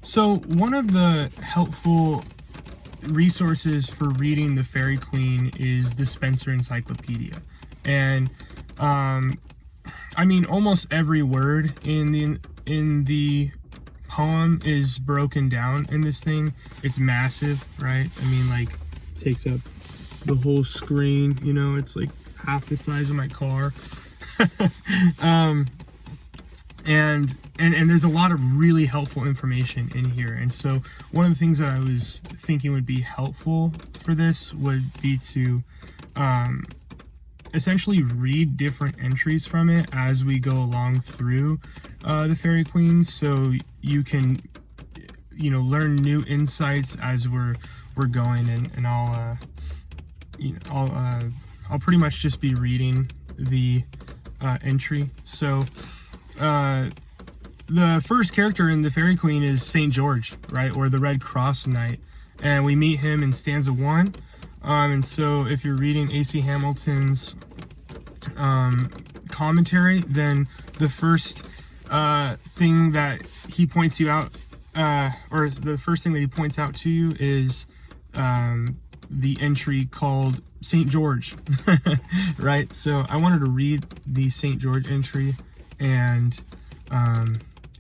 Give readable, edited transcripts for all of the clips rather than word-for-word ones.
So one of the helpful resources for reading the Fairy Queen is the Spenser Encyclopedia. And I mean, almost every word in the poem is broken down in this thing. It's massive, right? I mean, like, takes up the whole screen, you know, it's like half the size of my car. And there's a lot of really helpful information in here. And so one of the things that I was thinking would be helpful for this would be to essentially read different entries from it as we go along through the Fairy Queen, so you can, you know, learn new insights as we're going. And I'll pretty much just be reading the entry. So the first character in the Fairy Queen is St. George, right, or the Red Cross Knight, and we meet him in stanza 1. And so if you're reading A.C. Hamilton's commentary, then the first thing that he points you out, or the first thing that he points out to you is the entry called St. George, right? So I wanted to read the St. George entry and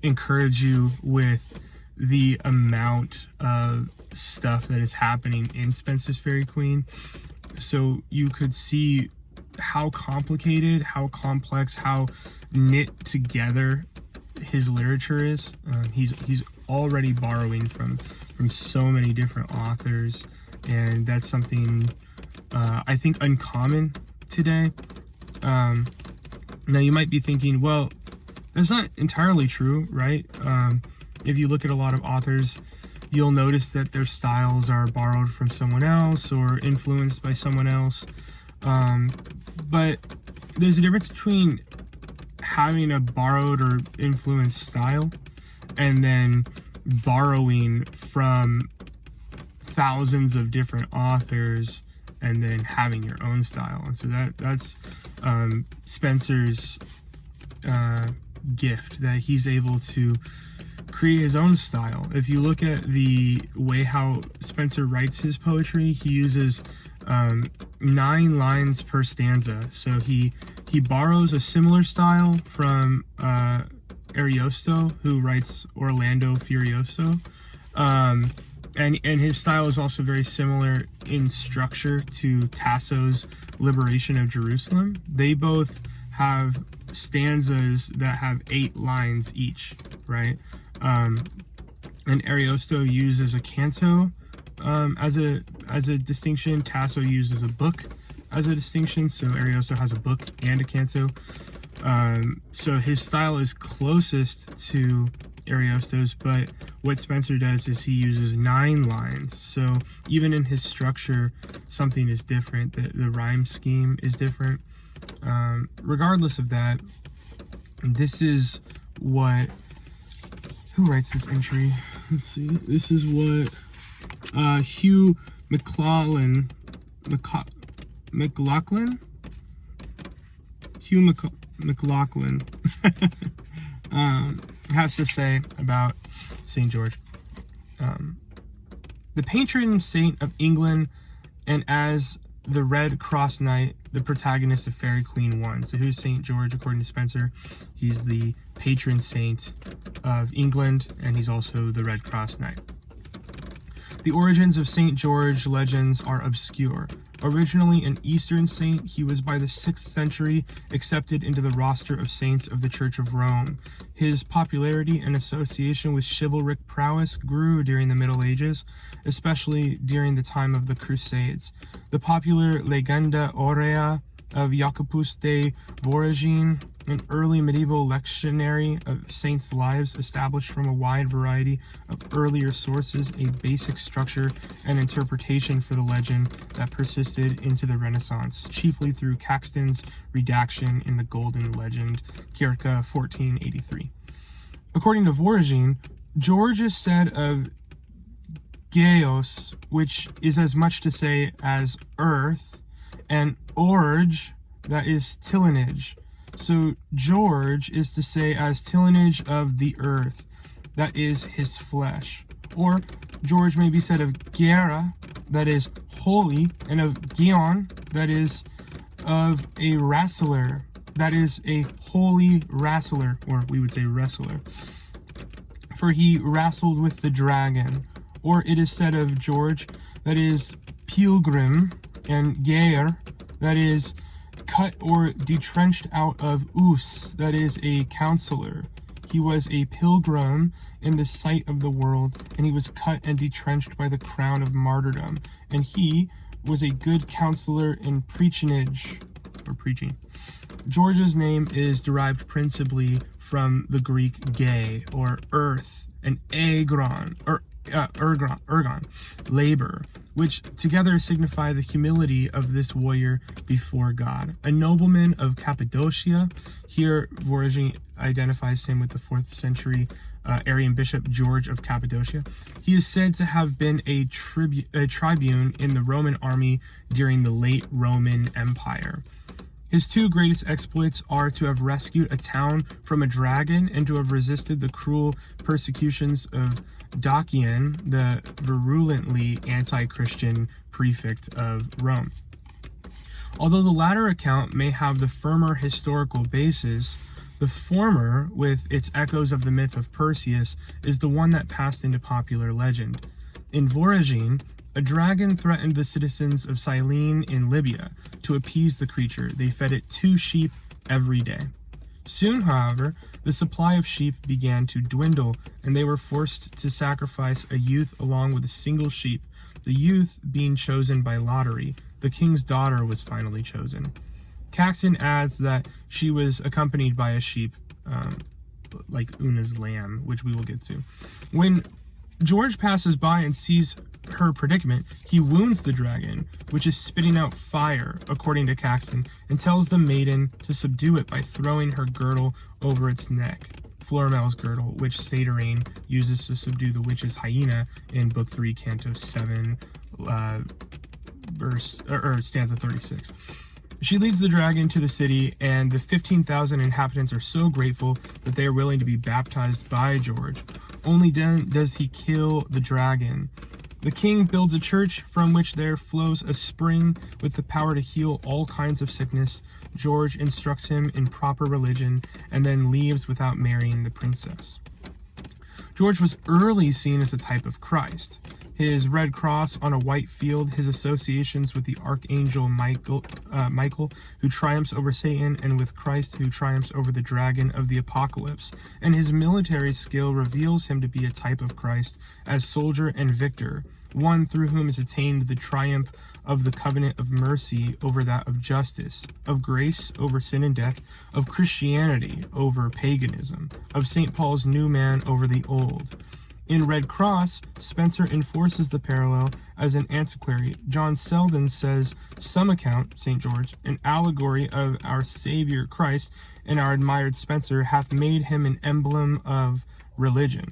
encourage you with the amount of stuff that is happening in Spenser's Fairy Queen, so you could see how complicated, how complex, how knit together his literature is. He's already borrowing from so many different authors, and that's something I think uncommon today. Now you might be thinking, well, that's not entirely true, right? If you look at a lot of authors, you'll notice that their styles are borrowed from someone else or influenced by someone else. But there's a difference between having a borrowed or influenced style and then borrowing from thousands of different authors and then having your own style. And so that's Spenser's gift, that he's able to create his own style. If you look at the way how Spenser writes his poetry, he uses 9 lines per stanza. So he borrows a similar style from Ariosto, who writes Orlando Furioso, and his style is also very similar in structure to Tasso's Liberation of Jerusalem. They both have stanzas that have 8 lines each, right? And Ariosto uses a canto as a distinction. Tasso uses a book as a distinction. So Ariosto has a book and a canto. So his style is closest to Ariosto's, but what Spenser does is he uses 9 lines. So even in his structure, something is different. The rhyme scheme is different. Regardless of that, this is what... Who writes this entry? Let's see. This is what Hugh McLaughlin has to say about St. George. The patron saint of England, and as the Red Cross Knight, the protagonist of Fairy Queen 1. So who's St. George according to Spenser? He's the patron saint of England, and he's also the Red Cross Knight. The origins of St. George legends are obscure. Originally an Eastern saint, he was by the 6th century accepted into the roster of saints of the Church of Rome. His popularity and association with chivalric prowess grew during the Middle Ages, especially during the time of the Crusades. The popular Legenda Aurea of Jacobus de Voragine, an early medieval lectionary of saints' lives established from a wide variety of earlier sources a basic structure and interpretation for the legend that persisted into the Renaissance, chiefly through Caxton's redaction in the Golden Legend, circa 1483. According to Voragine, George is said of Geos, which is as much to say as earth, and orge, that is tillage. So George is to say as tillage of the earth. that is his flesh. Or George may be said of Gera, that is holy, and of Gion, that is of a wrestler, that is a holy wrestler, or we would say wrestler. For he wrestled with the dragon. Or it is said of George, that is pilgrim, and Geir, that is cut or detrenched out of us, that is a counselor. He was a pilgrim in the sight of the world, and he was cut and detrenched by the crown of martyrdom. And he was a good counselor in preaching. George's name is derived principally from the Greek ge, or earth, and agron, or ergon, labor, which together signify the humility of this warrior before God. A nobleman of Cappadocia, here Voragine identifies him with the 4th century Arian bishop George of Cappadocia. He is said to have been a tribune in the Roman army during the late Roman Empire. His 2 greatest exploits are to have rescued a town from a dragon and to have resisted the cruel persecutions of Dacian, the virulently anti-Christian prefect of Rome. Although the latter account may have the firmer historical basis, the former, with its echoes of the myth of Perseus, is the one that passed into popular legend. In Voragine, a dragon threatened the citizens of Cyllene in Libya. To appease the creature, they fed it 2 sheep every day. Soon, however, the supply of sheep began to dwindle, and they were forced to sacrifice a youth along with a single sheep, the youth being chosen by lottery. The king's daughter was finally chosen. Caxton adds that she was accompanied by a sheep, like Una's lamb, which we will get to. When George passes by and sees her predicament, he wounds the dragon, which is spitting out fire, according to Caxton, and tells the maiden to subdue it by throwing her girdle over its neck, Florimell's girdle, which Satyrine uses to subdue the witch's hyena in Book 3, Canto 7, stanza 36. She leads the dragon to the city, and the 15,000 inhabitants are so grateful that they are willing to be baptized by George. Only then does he kill the dragon. The king builds a church from which there flows a spring with the power to heal all kinds of sickness. George instructs him in proper religion and then leaves without marrying the princess. George was early seen as a type of Christ. His red cross on a white field, his associations with the archangel Michael, who triumphs over Satan, and with Christ, who triumphs over the dragon of the apocalypse, and his military skill reveals him to be a type of Christ as soldier and victor, one through whom is attained the triumph of the covenant of mercy over that of justice, of grace over sin and death, of Christianity over paganism, of St. Paul's new man over the old. In Red Cross, Spenser enforces the parallel as an antiquary. John Selden says, some account, St. George, an allegory of our Savior Christ, and our admired Spenser hath made him an emblem of religion.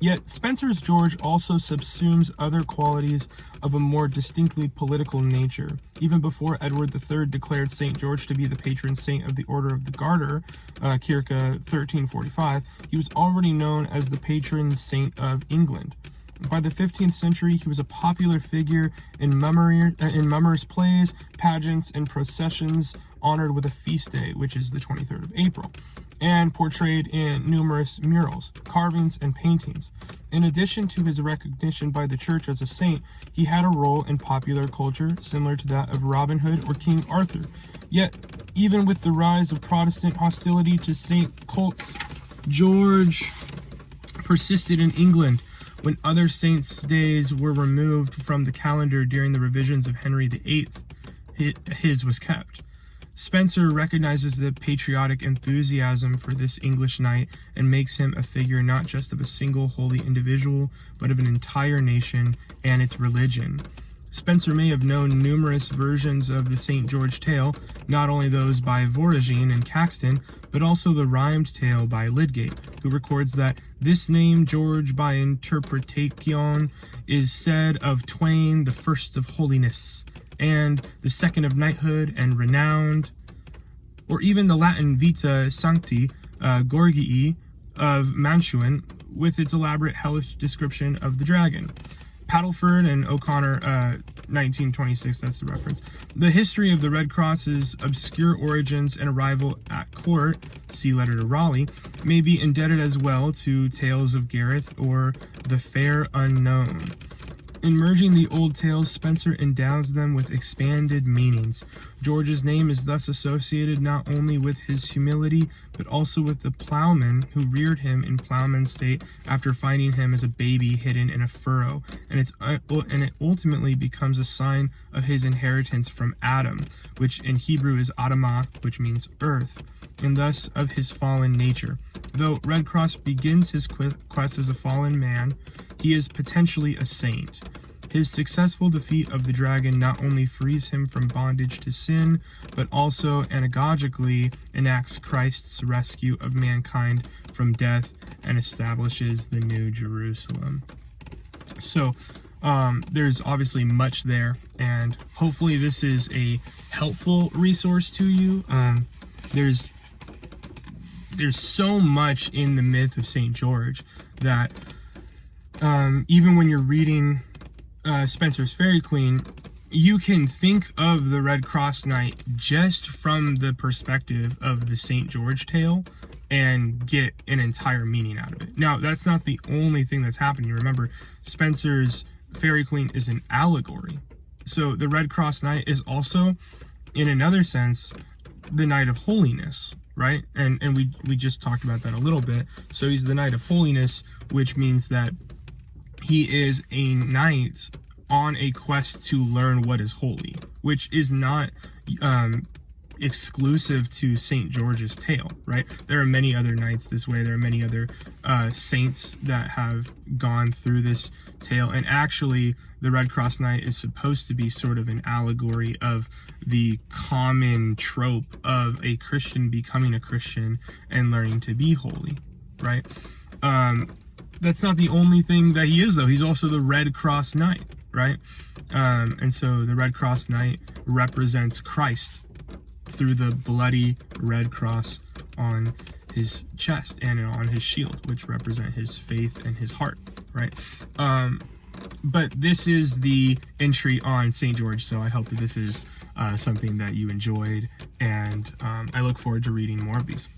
Yet Spenser's George also subsumes other qualities of a more distinctly political nature. Even before Edward III declared St. George to be the patron saint of the Order of the Garter, circa 1345, he was already known as the patron saint of England. By the 15th century, he was a popular figure in mummers' plays, pageants, and processions, honored with a feast day, which is the 23rd of April, and portrayed in numerous murals, carvings, and paintings. In addition to his recognition by the church as a saint, he had a role in popular culture similar to that of Robin Hood or King Arthur. Yet, even with the rise of Protestant hostility to saint cults, George persisted in England. When other saints' days were removed from the calendar during the revisions of Henry VIII, his was kept. Spenser recognizes the patriotic enthusiasm for this English knight and makes him a figure not just of a single holy individual, but of an entire nation and its religion. Spenser may have known numerous versions of the St. George tale, not only those by Voragine and Caxton, but also the rhymed tale by Lydgate, who records that this name George by interpretation is said of twain the first of holiness, and the second of knighthood and renowned, or even the Latin Vita Sancti Gorgii of Mantuan, with its elaborate hellish description of the dragon. Paddleford and O'Connor, 1926, that's the reference. The history of the Red Cross's obscure origins and arrival at court, see letter to Raleigh, may be indebted as well to tales of Gareth or the Fair Unknown. In merging the old tales, Spenser endows them with expanded meanings. George's name is thus associated not only with his humility, but also with the plowman who reared him in plowman state after finding him as a baby hidden in a furrow, and it ultimately becomes a sign of his inheritance from Adam, which in Hebrew is Adamah, which means earth, and thus of his fallen nature. Though Red Cross begins his quest as a fallen man, he is potentially a saint. His successful defeat of the dragon not only frees him from bondage to sin, but also anagogically enacts Christ's rescue of mankind from death and establishes the New Jerusalem. So, there's obviously much there, and hopefully this is a helpful resource to you. There's so much in the myth of St. George that even when you're reading Spenser's Fairy Queen, you can think of the Red Cross Knight just from the perspective of the St. George tale and get an entire meaning out of it. Now, that's not the only thing that's happening. Remember, Spenser's Fairy Queen is an allegory. So the Red Cross Knight is also, in another sense, the Knight of Holiness, right? And we just talked about that a little bit. So he's the Knight of Holiness, which means that he is a knight on a quest to learn what is holy, which is not exclusive to St. George's tale, right? There are many other knights this way. There are many other saints that have gone through this tale. And actually, the Red Cross Knight is supposed to be sort of an allegory of the common trope of a Christian becoming a Christian and learning to be holy, right? That's not the only thing that he is, though. He's also the Red Cross Knight, right? And so the Red Cross Knight represents Christ through the bloody red cross on his chest and on his shield, which represent his faith and his heart, right? But this is the entry on St. George, so I hope that this is something that you enjoyed, and I look forward to reading more of these.